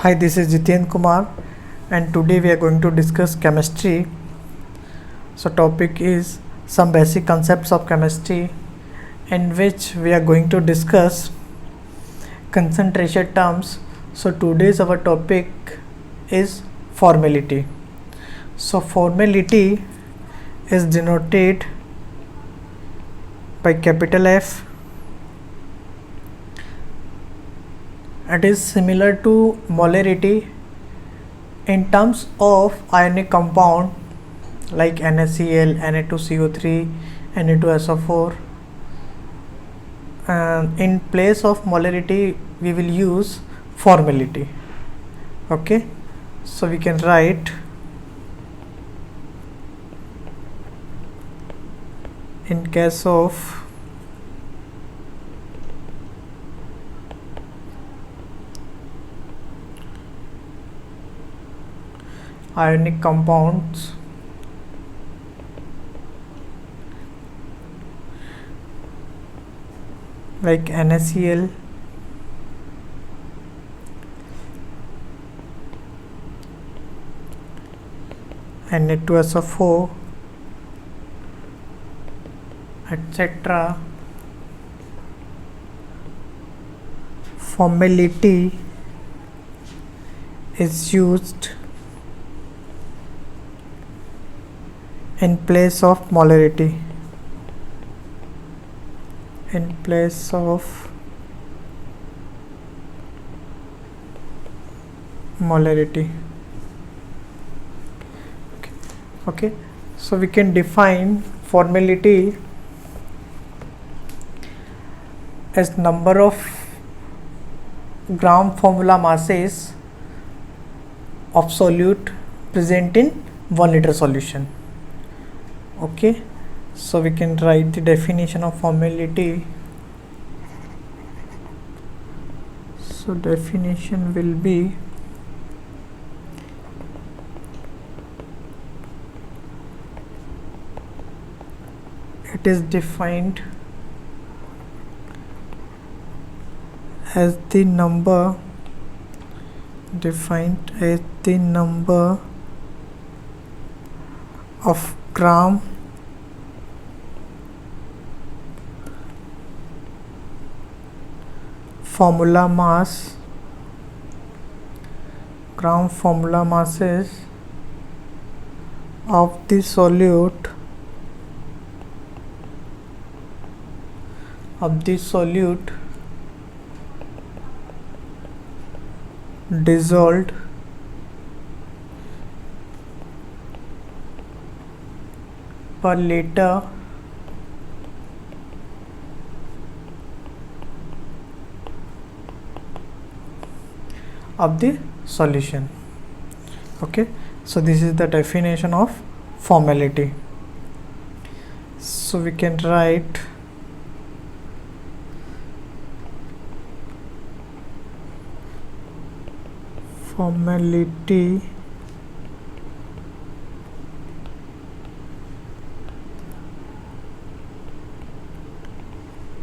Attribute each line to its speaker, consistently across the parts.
Speaker 1: Hi, this is Jiten Kumar, and today we are going to discuss chemistry. So, topic is some basic concepts of chemistry, in which we are going to discuss concentration terms. So, today's our topic is formality. So, formality is denoted by capital F. It is similar to molarity in terms of ionic compound like NaCl, Na2CO3, Na2SO4. And in place of molarity we will use formality. Okay, so we can write in case of ionic compounds like NaCl, Na2SO4, etc. Formality is used in place of molarity. In place of molarity. Okay, so we can define formality as number of gram formula masses of solute present in 1 liter solution. Okay, so we can write the definition of formality. So definition will be it is defined as the number of gram formula masses of the solute dissolved per liter of the solution. Okay, so this is the definition of formality. So we can write formality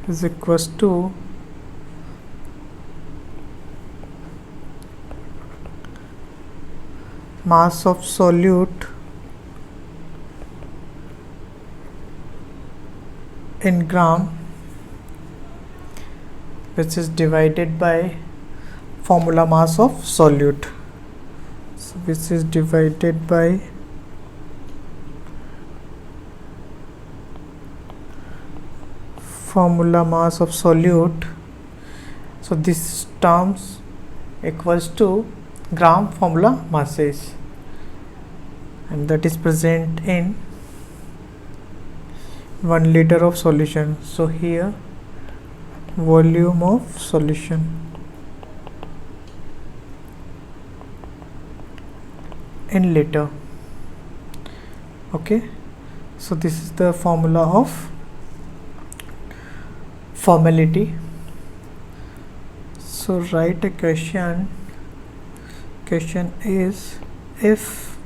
Speaker 1: is equals to mass of solute in gram, which is divided by formula mass of solute. So this is divided by formula mass of solute. So this terms equals to gram formula masses, and that is present in 1 liter of solution. So here volume of solution in liter. Okay, so this is the formula of formality. So write a question is, if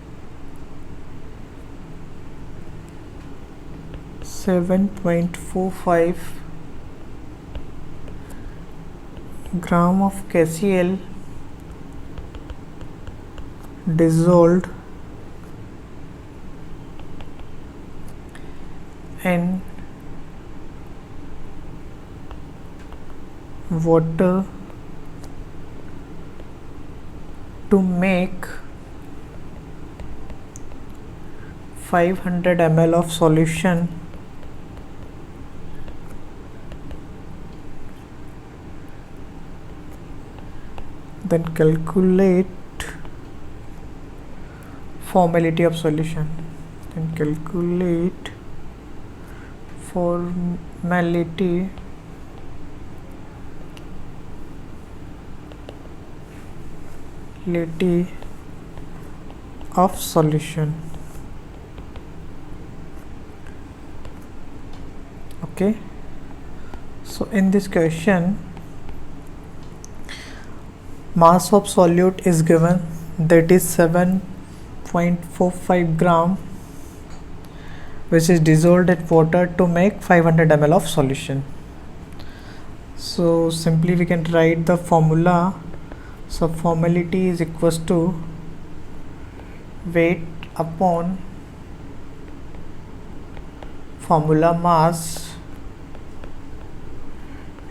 Speaker 1: 7.45 gram of KCl dissolved in water to make 500 ml of solution then calculate formality of solution. Then calculate formality of solution. Okay, so in this question mass of solute is given, that is 7.45 gram, which is dissolved in water to make 500 ml of solution. So simply we can write the formula. So formality is equals to weight upon formula mass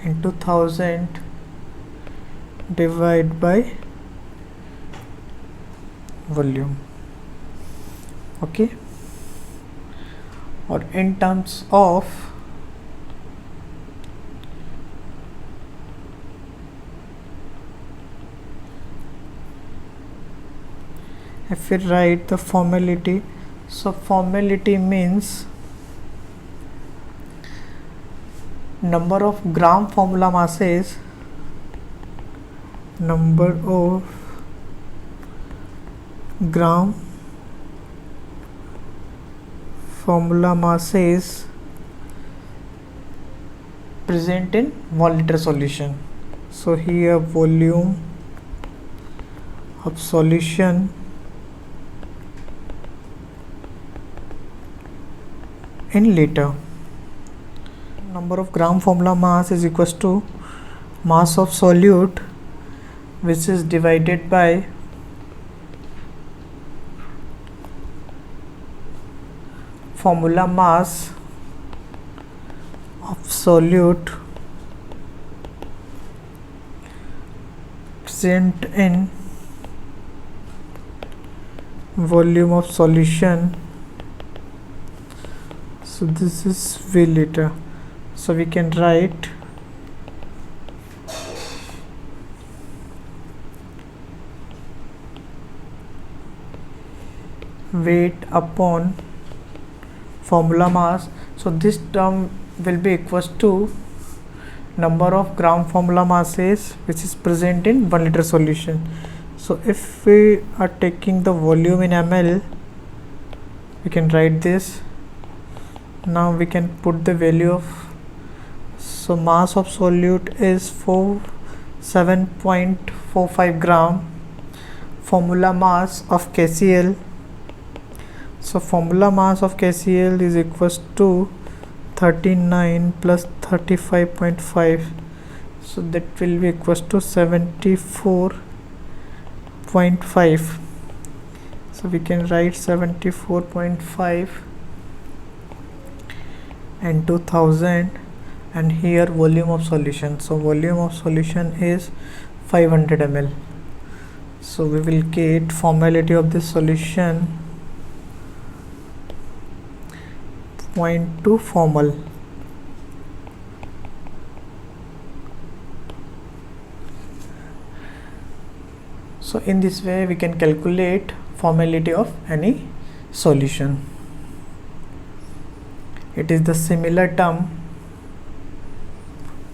Speaker 1: into 1000 divided by volume. Okay, or in terms of if we write the formality, so formality means number of gram formula masses, number of gram formula masses present in 1 liter solution. So here volume of solution in liter. Number of gram formula mass is equals to mass of solute, which is divided by formula mass of solute present in volume of solution. So this is V liter. So we can write weight upon formula mass. So this term will be equals to number of gram formula masses which is present in 1 liter solution. So if we are taking the volume in ml, we can write this. Now we can put the value of, so mass of solute is 7.45 gram, formula mass of KCl. So formula mass of KCl is equals to 39 plus 35.5, so that will be equals to 74.5. so we can write 74.5 and 2000, and here volume of solution. So volume of solution is 500 ml. So we will get formality of this solution 0.2 formal. So in this way we can calculate formality of any solution. It is the similar term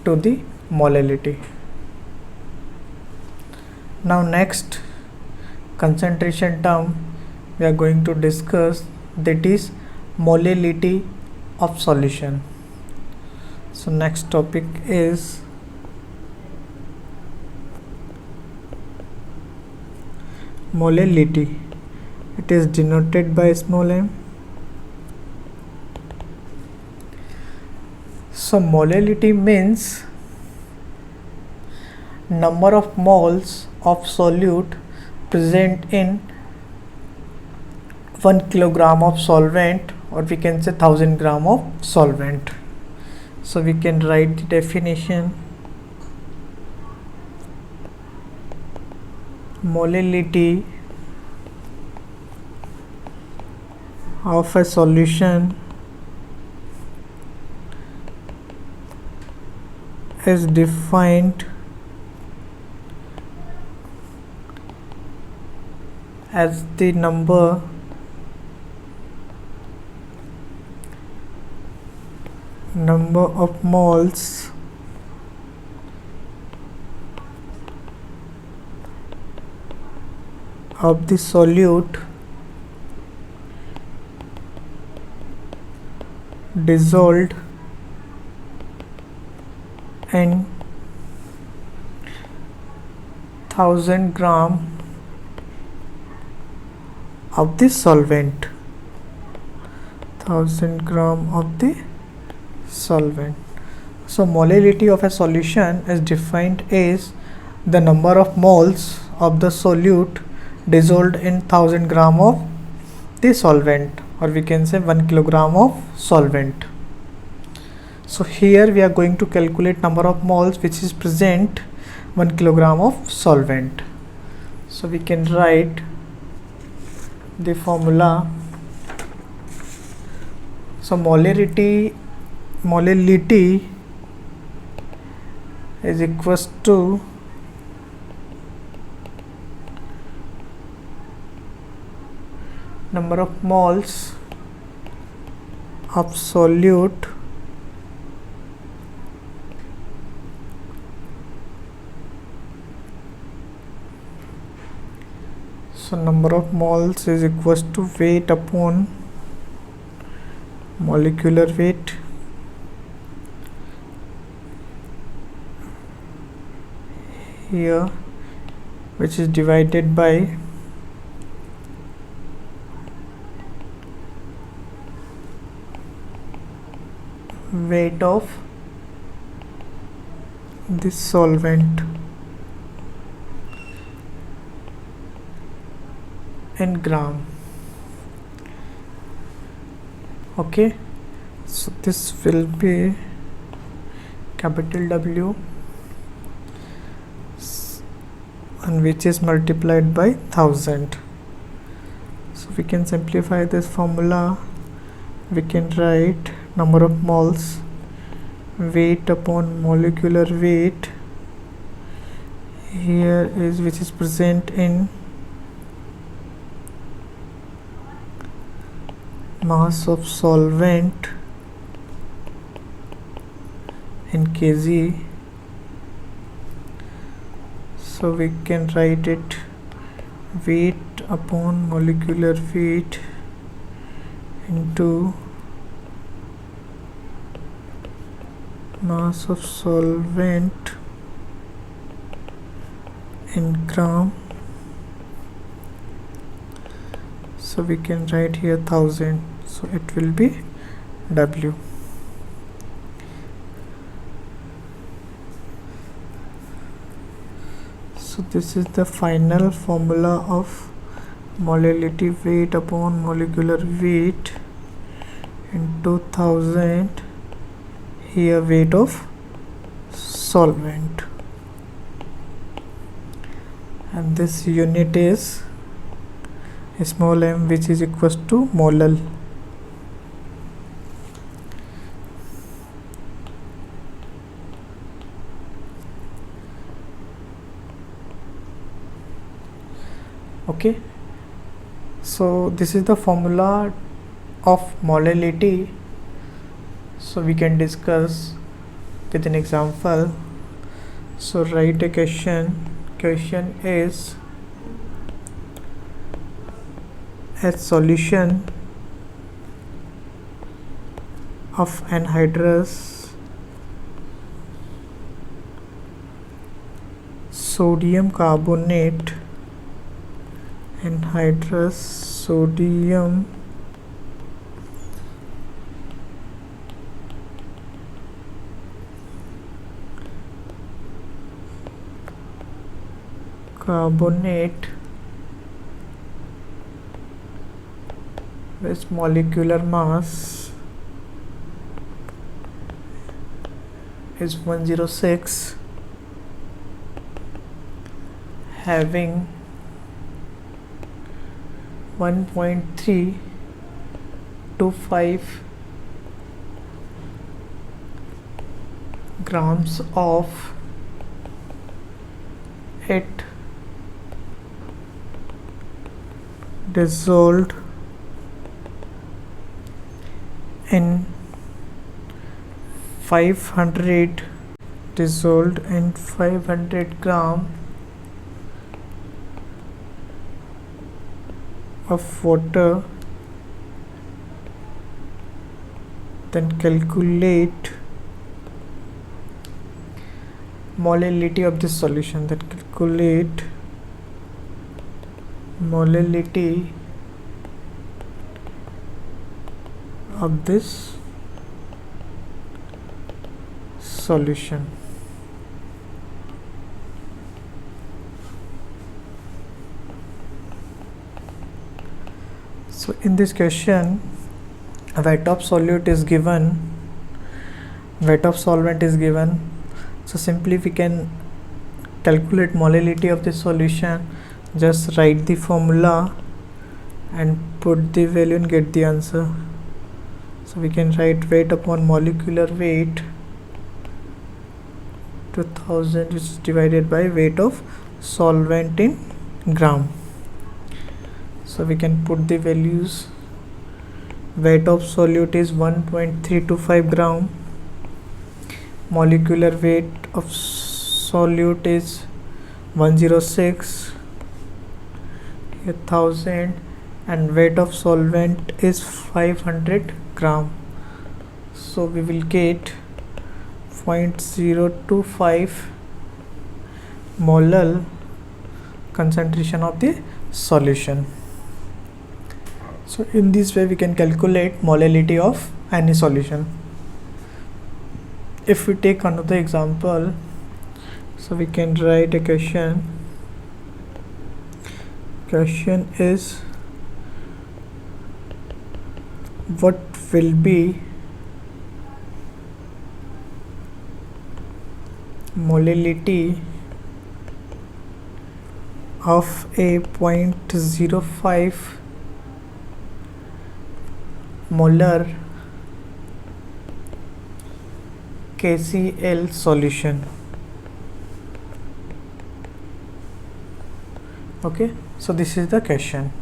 Speaker 1: to the molality. Now next concentration term we are going to discuss, that is molality of solution. So next topic is molality. It is denoted by small m. So molality means number of moles of solute present in 1 kilogram of solvent, or we can say 1000 gram of solvent. So we can write the definition. Molality of a solution is defined as the number of moles of the solute dissolved in 1000 gram of the solvent. 1000 gram of the solvent. So molality of a solution is defined as the number of moles of the solute dissolved in 1000 gram of the solvent, or we can say 1 kilogram of solvent. So here we are going to calculate number of moles which is present 1 kilogram of solvent. So we can write the formula. So molality is equals to number of moles of solute so number of moles is equals to weight upon molecular weight here, which is divided by weight of the solvent in gram. Okay, so this will be capital W and which is multiplied by 1000. So we can simplify this formula. We can write number of moles weight upon molecular weight here is which is present in mass of solvent in kg. So we can write it weight upon molecular weight into mass of solvent in gram. So we can write here 1000, so it will be W. So this is the final formula of molality, weight upon molecular weight into 1000, here weight of solvent, and this unit is small m, which is equals to molal. Okay, so this is the formula of molality. So we can discuss with an example. So write a question is a solution of anhydrous sodium carbonate, anhydrous sodium carbonate which molecular mass is 106, having 1.325 grams of it dissolved in 500 gram of water. Then calculate molality of this solution. Then calculate molality of this solution. So in this question, weight of solute is given, weight of solvent is given. So simply we can calculate molality of the solution. Just write the formula and put the value and get the answer. So we can write weight upon molecular weight 2000, which is divided by weight of solvent in gram. So we can put the values. Weight of solute is 1.325 gram. Molecular weight of solute is 106, 1000, and weight of solvent is 500 gram. So we will get 0.025 molar concentration of the solution. So in this way we can calculate molality of any solution. If we take another example, so we can write a question. Question is, what will be molality of a 0.05 molar KCl solution? Okay, so this is the question.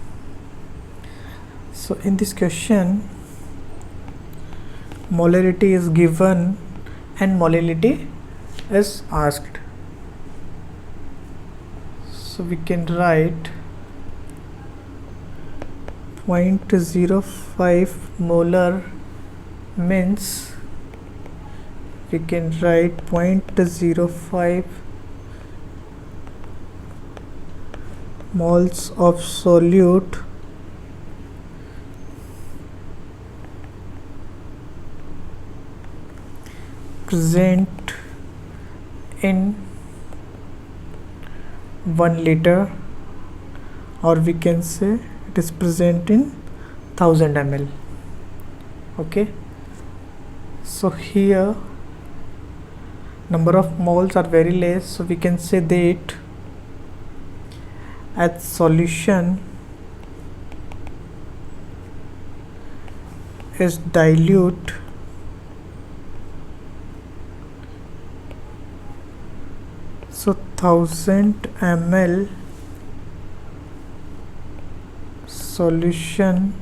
Speaker 1: So in this question, molarity is given and molality is asked. So we can write 0.05 molar means we can write 0.05 moles of solute present in 1 liter, or we can say it is present in 1000 ml. Okay, so here number of moles are very less, so we can say that as solution is dilute, so 1000 ml solution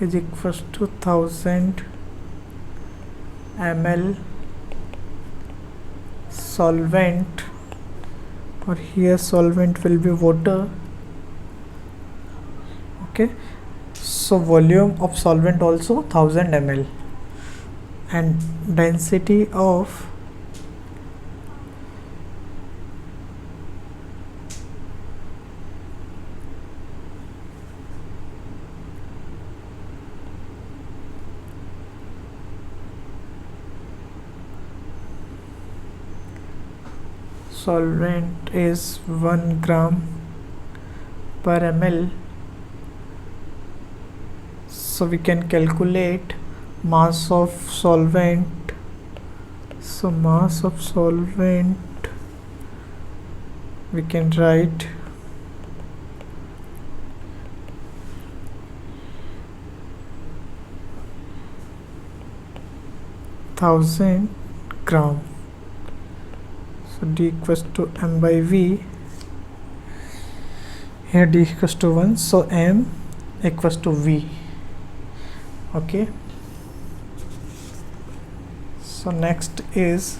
Speaker 1: is equals to 1000 ml solvent, or here solvent will be water. Okay, so volume of solvent also 1000 ml, and density of solvent is 1 gram per ml, So we can calculate mass of solvent. So mass of solvent we can write thousand gram. So D equals to m by v. Here D equals to 1, so m equals to v. Okay. So next is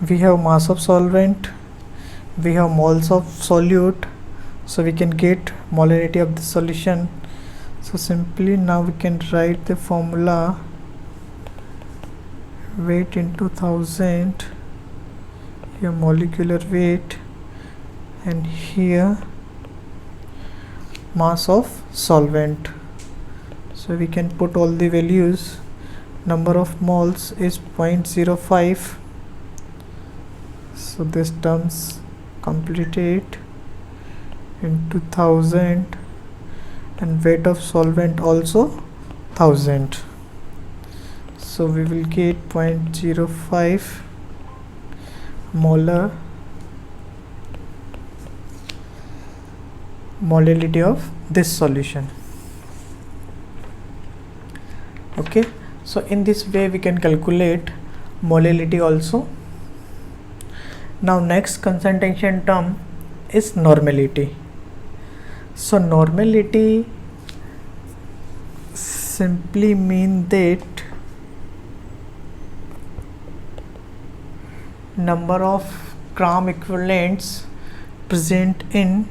Speaker 1: we have mass of solvent, we have moles of solute, so we can get molarity of the solution. So simply now we can write the formula weight into 1000, here molecular weight, and here mass of solvent. So we can put all the values. Number of moles is 0.05, so this terms completed into 1000, and weight of solvent also 1000. So we will get 0.05 molar molality of this solution. Okay, so in this way we can calculate molality also. Now next concentration term is normality. So normality simply mean that number of gram equivalents present in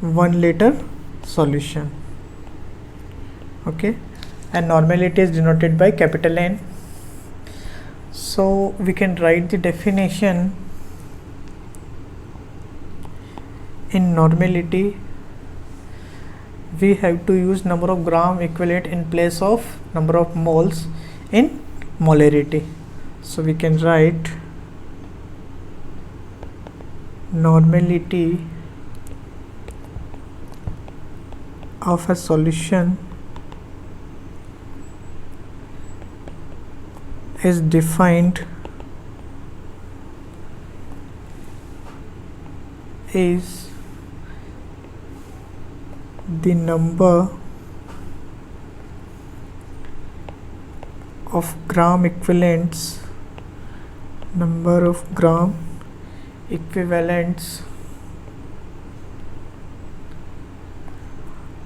Speaker 1: 1 liter solution. Okay, and normality is denoted by capital N. So we can write the definition. In normality we have to use number of gram equivalent in place of number of moles in molarity. So we can write normality of a solution is defined is the number of gram equivalents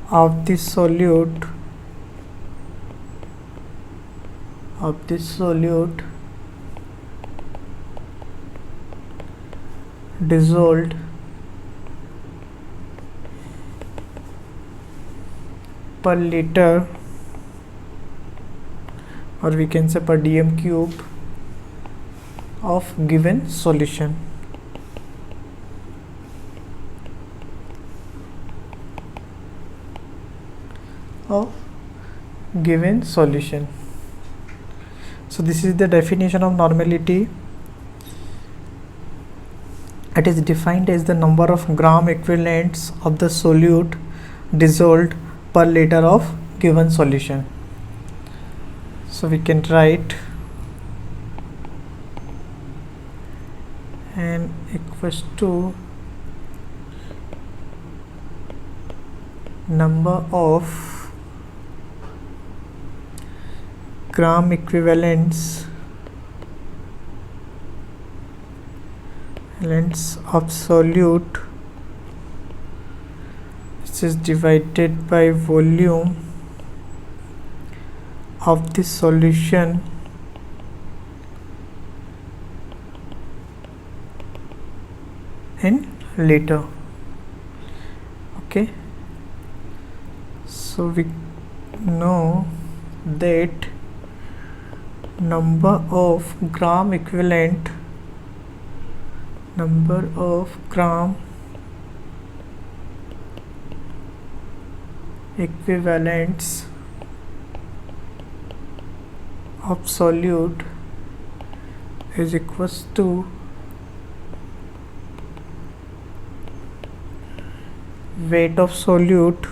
Speaker 1: of the solute dissolved per liter, or we can say per dm cube of given solution. So this is the definition of normality. It is defined as the number of gram equivalents of the solute dissolved per liter of given solution. So we can write n equals to number of gram equivalents of solute, which is divided by volume of the solution in liter. Okay, so we know that number of gram equivalents of solute is equals to weight of solute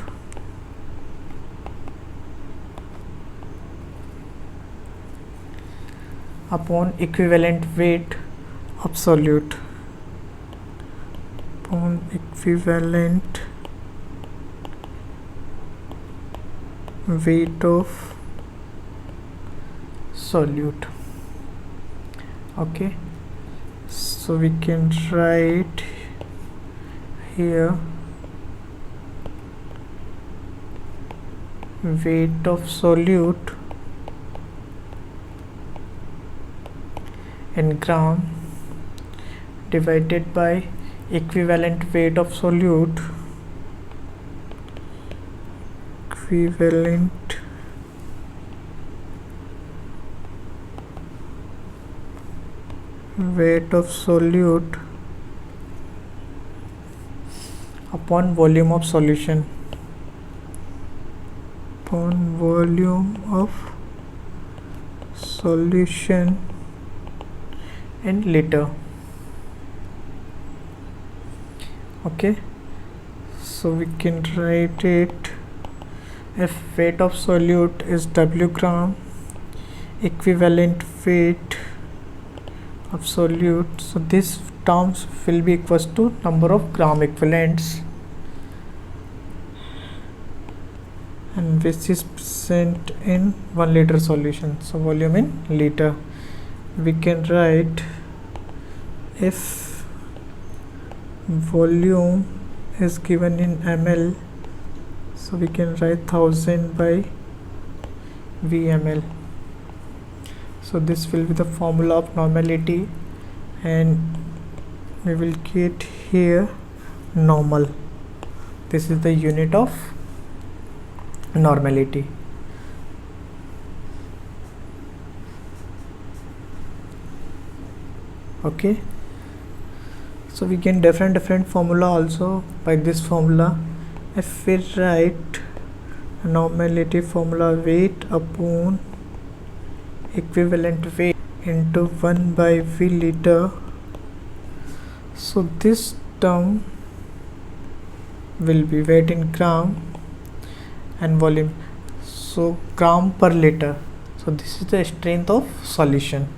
Speaker 1: upon equivalent weight of solute, upon equivalent weight of solute. Okay, so we can write here weight of solute in gram divided by equivalent weight of solute, equivalent weight of solute upon volume of solution, upon volume of solution in liter. Okay, so we can write it, if weight of solute is W gram, equivalent weight of solute, so this terms will be equals to number of gram equivalents, and which is present in 1 liter solution, so volume in liter. We can write, if volume is given in ml, so we can write 1000 by VML. So this will be the formula of normality, and we will get here normal. This is the unit of normality. Okay, so we get different formula also by this formula. If we write normality formula, weight upon equivalent weight into 1 by V liter, so this term will be weight in gram and volume, so gram per liter. So this is the strength of solution.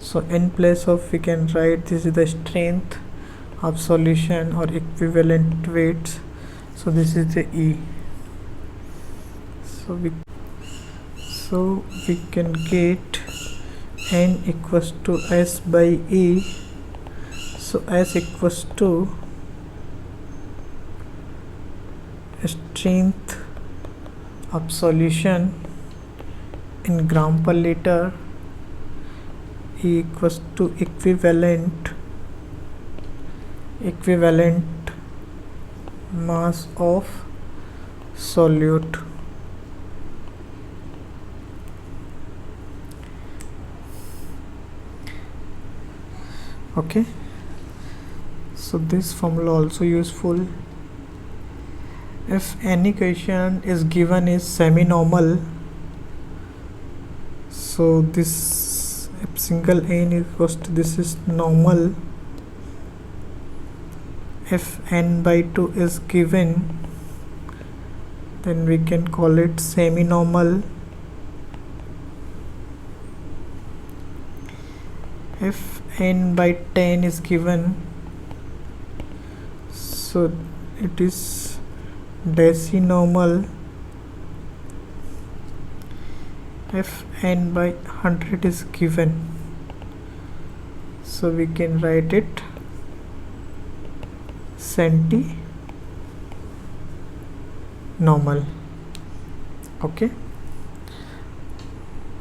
Speaker 1: So in place of, we can write this is the strength of solution or equivalent weights, so this is the E. So we can get N equals to S by E. So S equals to strength of solution in gram per liter, E equals to equivalent mass of solute. Okay, so this formula also useful. If any equation is given is semi-normal, so this if single n equals to this is normal. If n by 2 is given, then we can call it semi-normal. If n by 10 is given, so it is decinormal. If n by 100 is given, so we can write it centinormal. Okay,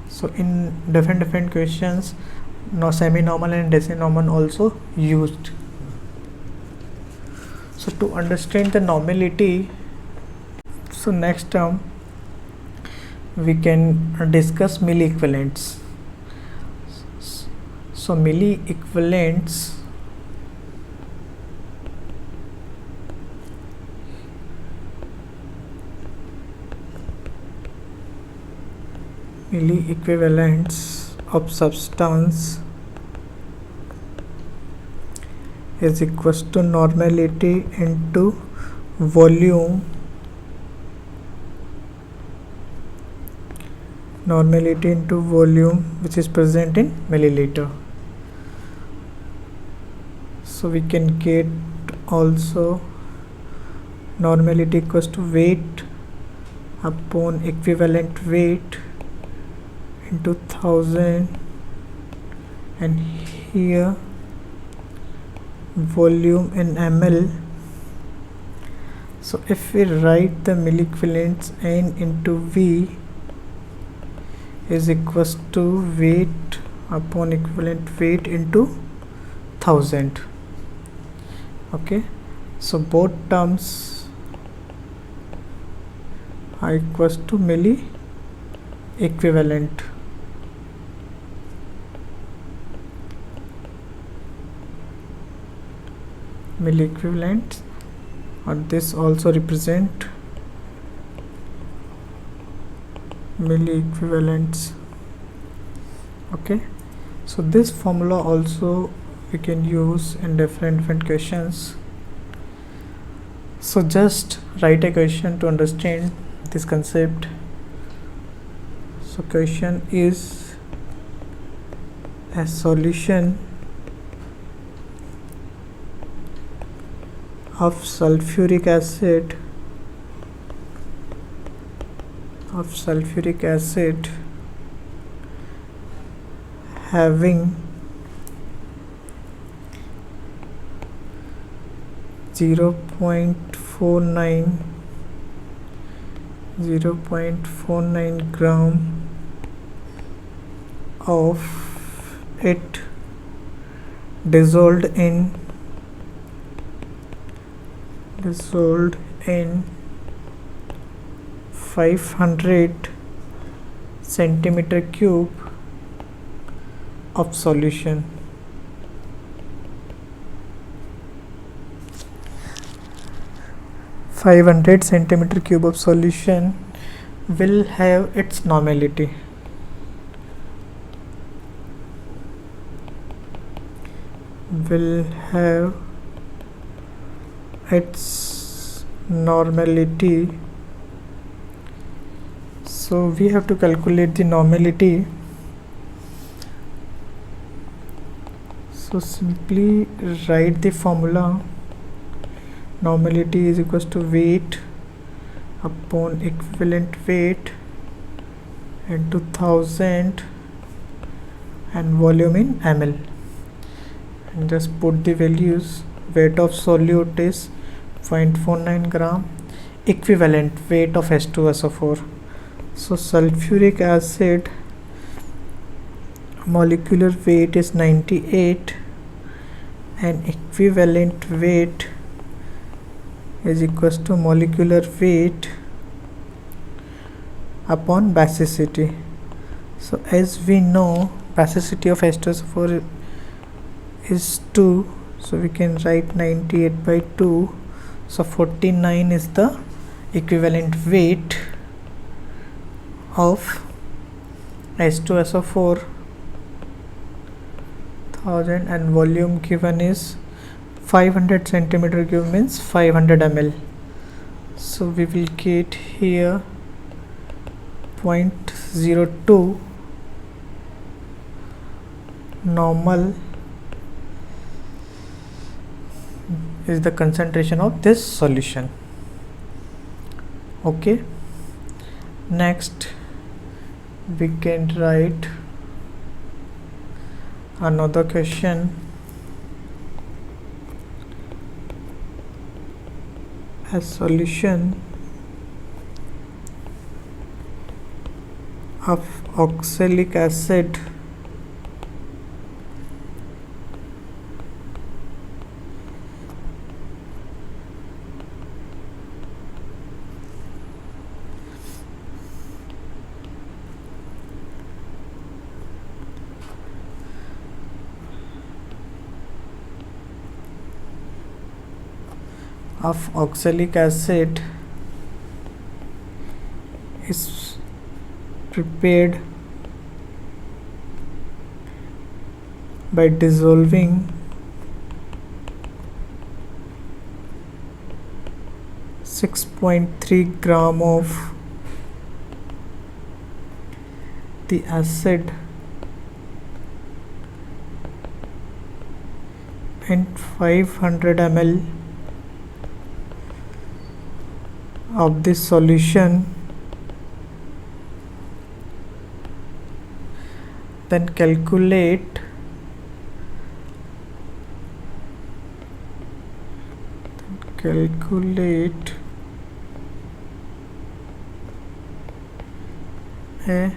Speaker 1: so in different questions, now semi-normal and decinormal also used. So to understand the normality, so next term we can discuss milli-equivalents. So milli-equivalents of substance is equals to normality into volume normality into volume, which is present in milliliter. So we can get also normality equals to weight upon equivalent weight into 1000, and here volume in ml. So if we write the milliequivalents, N into V is equals to weight upon equivalent weight into 1000. Okay, so both terms are equals to milli equivalent. Milli equivalent, and this also represent milli equivalents. Okay, so this formula also we can use in different questions. So just write a question to understand this concept. So question is a solution of sulfuric acid having 0.49 gram of it dissolved in 500 centimeter cube of solution. centimeter cube of solution will have its normality. So we have to calculate the normality. So simply write the formula. Normality is equals to weight upon equivalent weight into 1000 and volume in ml, and just put the values. Weight of solute is 0.49 gram, equivalent weight of H2SO4. So sulfuric acid molecular weight is 98 and equivalent weight is equals to molecular weight upon basicity. So as we know, basicity of H2SO4 is 2, so we can write 98 by 2. So 49 is the equivalent weight of H2SO4 1000, and volume given is 500 centimeter cube, means 500 ml. So we will get here 0.02 normal is the concentration of this solution. Okay, next we can write another question. A solution of oxalic acid is prepared by dissolving 6.3 gram of the acid in 500 ml of this solution, then calculate a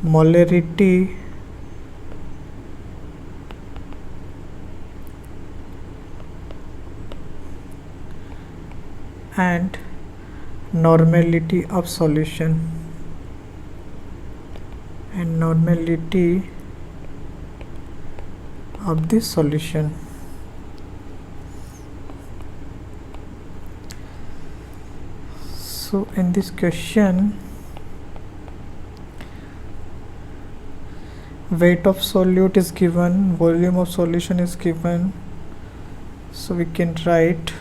Speaker 1: molarity and normality of solution of this solution. So in this question, weight of solute is given, volume of solution is given, so we can write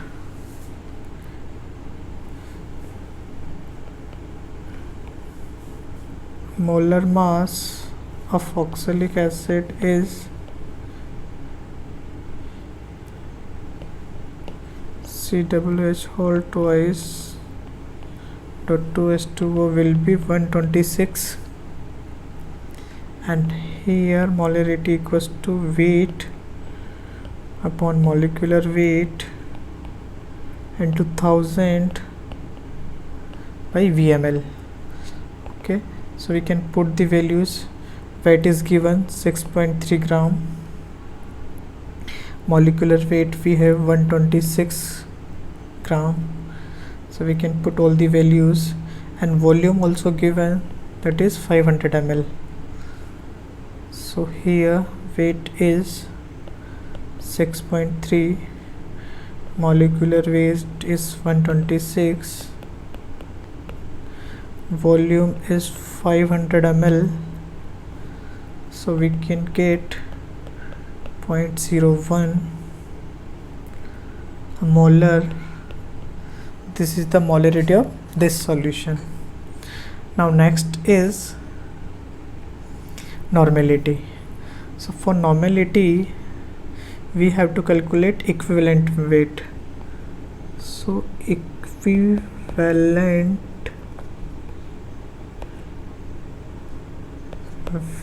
Speaker 1: molar mass of oxalic acid is COOH whole twice dot 2H2O will be 126, and here molarity equals to weight upon molecular weight into 1000 by VmL. Okay, so we can put the values. Weight is given 6.3 gram, molecular weight we have 126 gram, so we can put all the values, and volume also given, that is 500 ml. So here weight is 6.3, molecular weight is 126, volume is 500 ml, so we can get 0.01 molar. This is the molarity of this solution. Now next is normality. So for normality we have to calculate equivalent weight. So equivalent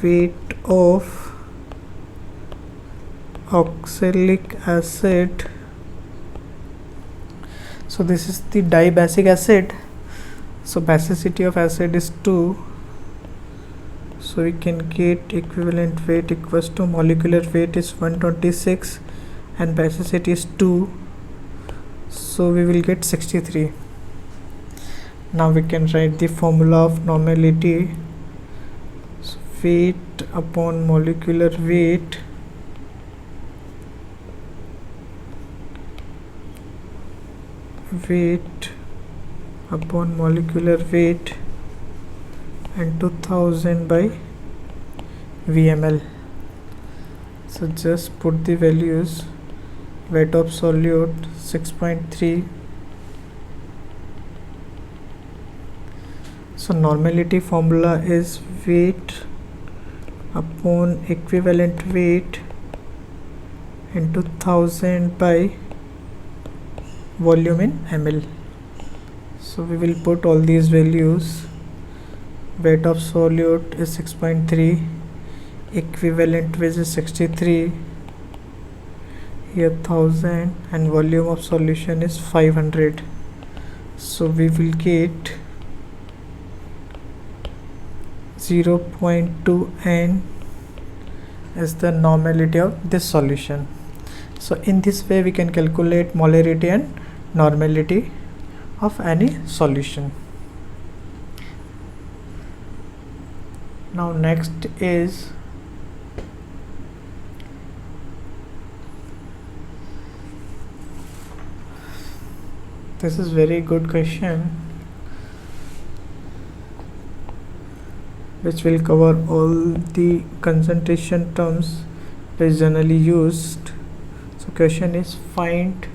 Speaker 1: weight of oxalic acid. So this is the dibasic acid, so basicity of acid is 2, so we can get equivalent weight equals to molecular weight is 126 and basicity is 2, so we will get 63. Now we can write the formula of normality. So weight upon molecular weight upon molecular weight and 2000 by VmL. So just put the values. Weight of solute 6.3. So normality formula is weight upon equivalent weight into 1000 by volume in ml. So we will put all these values. Weight of solute is 6.3, equivalent weight is 63, here 1000, and volume of solution is 500. So we will get 0.2 N as the normality of this solution. So in this way we can calculate molarity and normality of any solution. Now next is this is very good question which will cover all the concentration terms which generally used. So question is find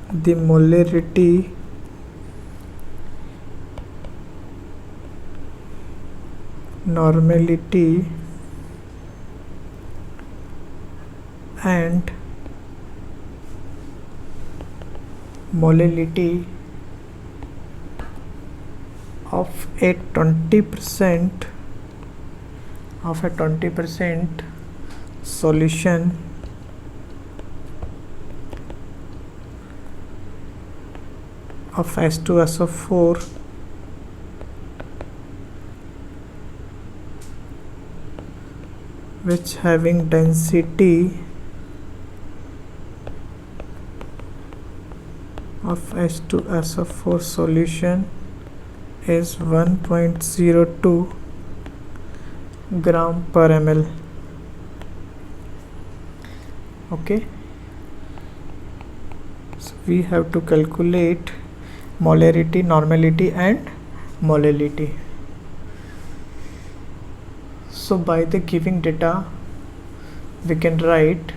Speaker 1: the molarity normality and molality of a 20% solution of H2SO4 which having density of H2SO4 solution is 1.02 gram per ml. Okay, so we have to calculate molarity, normality and molality. So by the giving data we can write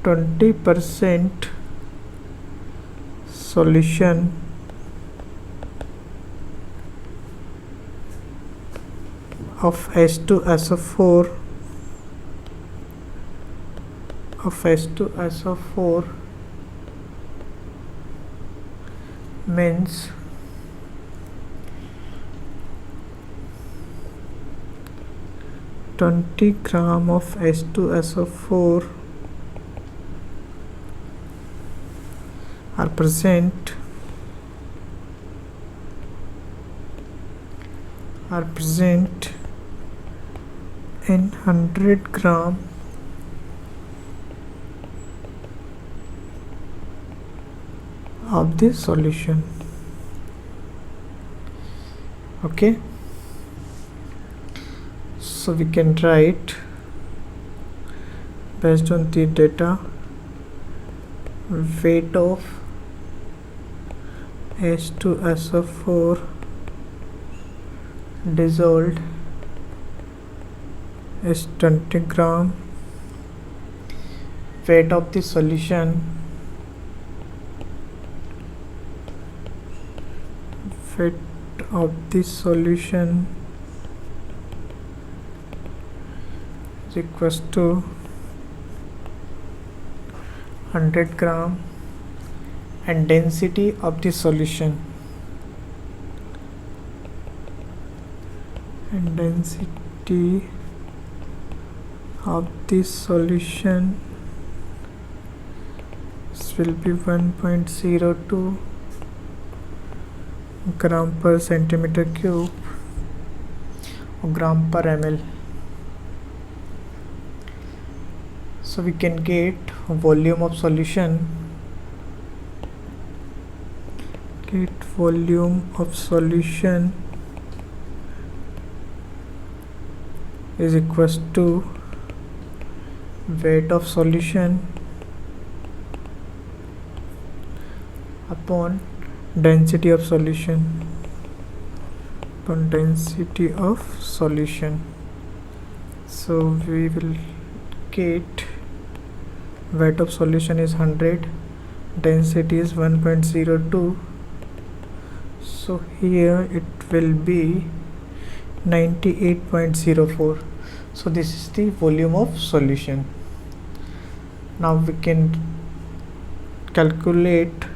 Speaker 1: 20% solution of H2SO4 means 20 gram of H2SO4 are present in 100 gram of this solution. Okay, so we can write based on the data weight of H2SO4 dissolved is 20 gram. Weight of the solution is equals to 100 gram, and density of the solution will be 1.02 gram per centimeter cube or gram per ml. So we can get volume of solution is equals to weight of solution upon density of solution. So we will get weight of solution is 100, density is 1.02, so here it will be 98.04. so this is the volume of solution. Now we can calculate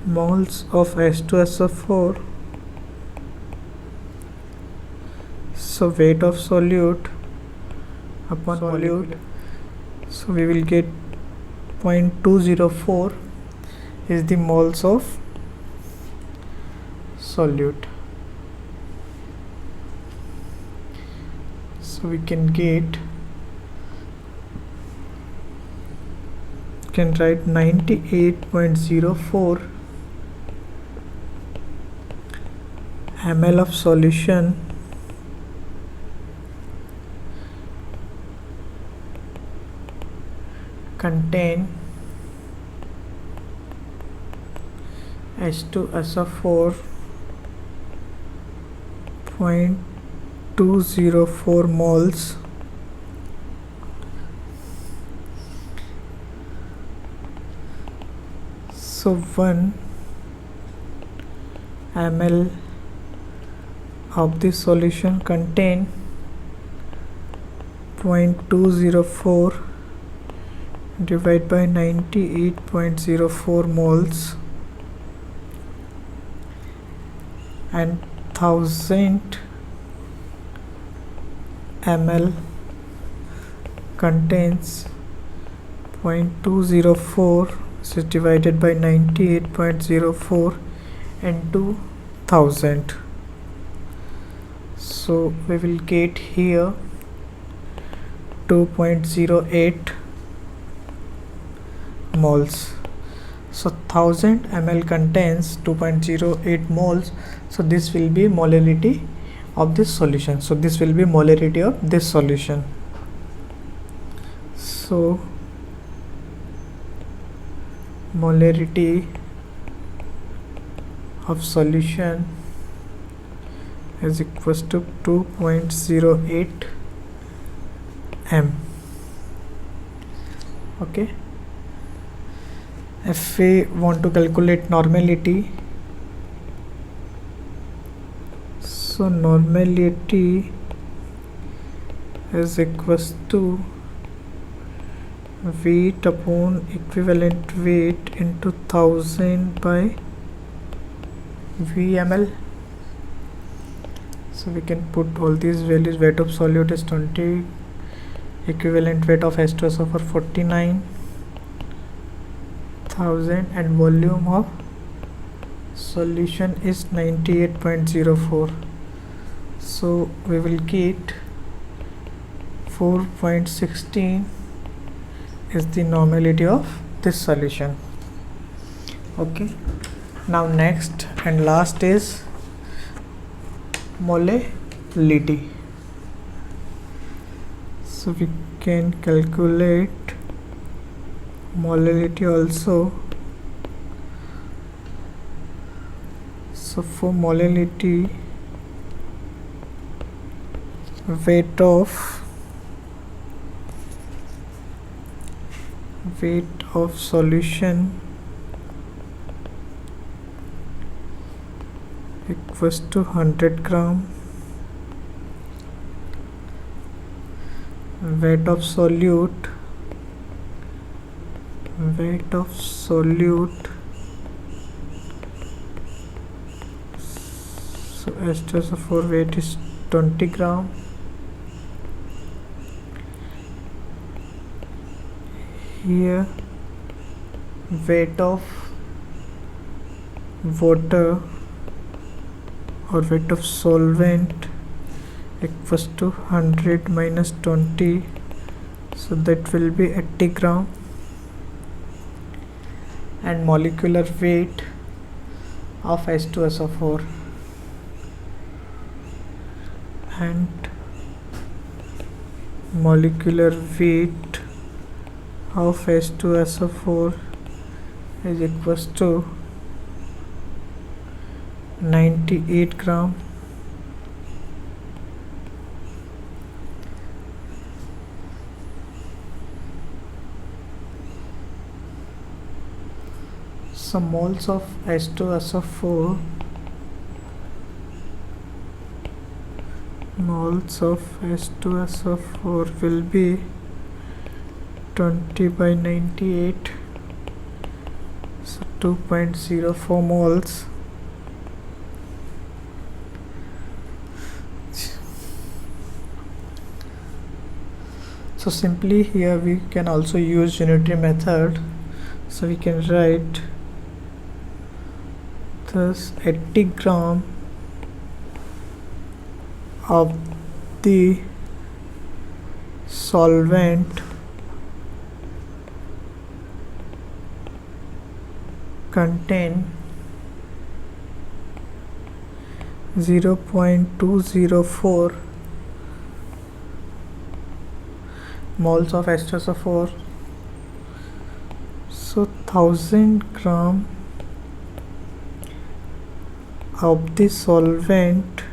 Speaker 1: moles of H2SO4. So weight of solute upon solute, so we will get 0.204 is the moles of solute. So we can write 98.04 ml of solution contain H2SO4 0.204 moles so 1 ml of the solution contain 0.204 divided by 98.04 moles, and 1000 ml contains 0.204, which is divided by 98.04 into 1000. So we will get here 2.08 moles. So 1000 ml contains 2.08 moles. So this will be molarity of this solution. So this will be molarity of this solution. So molarity of solution is equals to 2.08 m. Okay. If we want to calculate normality, so normality is equals to weight upon equivalent weight into 1000 by VML. So we can put all these values. Weight of solute is 20, equivalent weight of H2SO4 49,000, and volume of solution is 98.04. So we will get 4.16 is the normality of this solution. Okay, now next and last is molality. So we can calculate molality also. So for molality, weight of solution equals to 100 gram. Weight of solute so H2SO4 weight is 20 gram. Here weight of water or weight of solvent equals to 100 minus 20, so that will be 80 gram. And molecular weight of H2SO4 and molecular weight of H2SO4 is equals to 98 gram. So moles of H2SO4 will be 20 by 98, so 2.04 moles. So simply here we can also use unitary method. So we can write this 80 gram of the solvent contain 0.204 moles of H2SO4. So 1000 gram of the solvent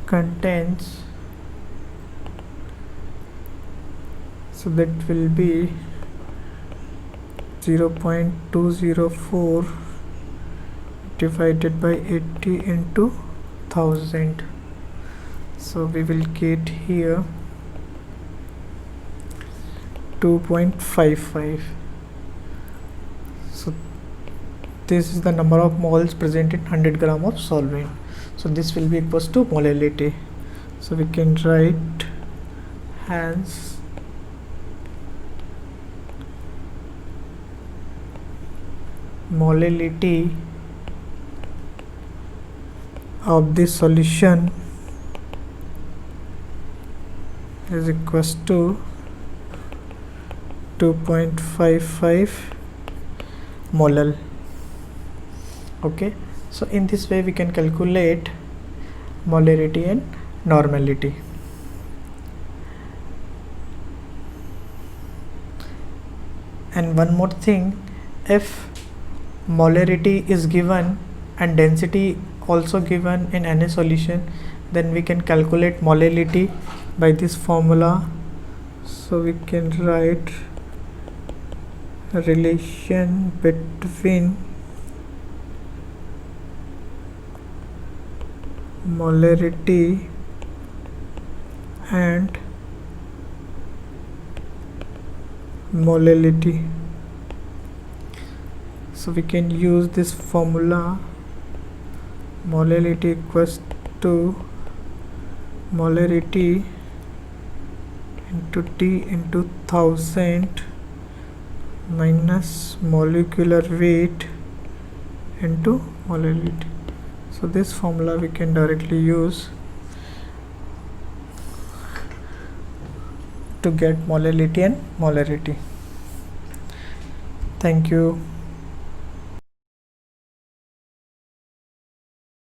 Speaker 1: contains, so that will be 0.204 divided by 80 into 1000. So we will get here 2.55. So this is the number of moles present in 100 gram of solvent. So this will be equals to molality. So we can write hence molality of this solution is equals to 2.55 molal. Okay, so in this way we can calculate molarity and normality. And one more thing, if molarity is given and density also given in any solution, then we can calculate molality by this formula. So we can write a relation between molarity and molality. So we can use this formula, molality equals to molarity into T into 1000 minus molecular weight into molality. So this formula we can directly use to get molality and molarity. Thank you.